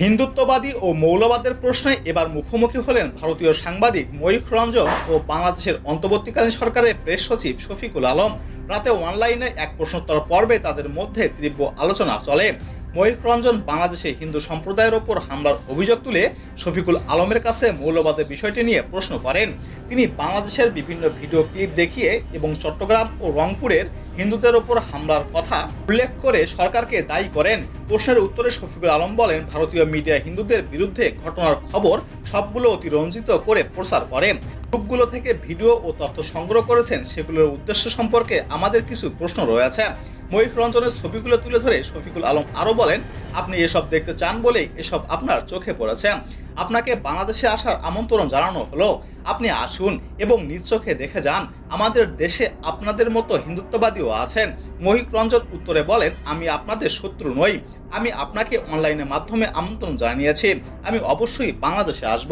হিন্দুত্ববাদী ও মৌলবাদের প্রশ্নে এবার মুখোমুখি হলেন ভারতীয় সাংবাদিক ময়ূখ রঞ্জন ও বাংলাদেশের অন্তর্বর্তীকালীন সরকারের প্রেস সচিব শফিকুল আলম। রাতে অনলাইনে এক প্রশ্নোত্তর পর্বে তাদের মধ্যে তীব্র আলোচনা চলে। ময়ূখ রঞ্জন বাংলাদেশে হিন্দু সম্প্রদায়ের ওপর হামলার অভিযোগ তুলে শফিকুল আলমের কাছে মৌলবাদের বিষয়টি নিয়ে প্রশ্ন করেন। তিনি বাংলাদেশের বিভিন্ন ভিডিও ক্লিপ দেখিয়ে এবং চট্টগ্রাম ও রংপুরের হিন্দুদের ওপর হামলার কথা উল্লেখ করে সরকারকে দায়ী করেন। প্রশ্নের উত্তরে শফিকুল আলম বলেন, ভারতীয় মিডিয়া হিন্দুদের বিরুদ্ধে ঘটনার খবর সবগুলো অতিরঞ্জিত করে প্রচার করে। গ্রুপগুলো থেকে ভিডিও ও তথ্য সংগ্রহ করেছেন, সেগুলোর উদ্দেশ্য সম্পর্কে আমাদের কিছু প্রশ্ন রয়েছে। ময়ূখ রঞ্জনের ছবিগুলো তুলে ধরে শফিকুল আলম আরও বলেন, আপনি এসব দেখতে চান বলেই এসব আপনার চোখে পড়েছে। আপনাকে বাংলাদেশে আসার আমন্ত্রণ জানানো হলো, আপনি আসুন এবং নিজ চোখে দেখে যান। আমাদের দেশে আপনাদের মতো হিন্দুত্ববাদীও আছেন। ময়ূখ রঞ্জন উত্তরে বলেন, আমি আপনাদের শত্রু নই, আমি আপনাকে অনলাইনের মাধ্যমে আমন্ত্রণ জানিয়েছি, আমি অবশ্যই বাংলাদেশে আসব।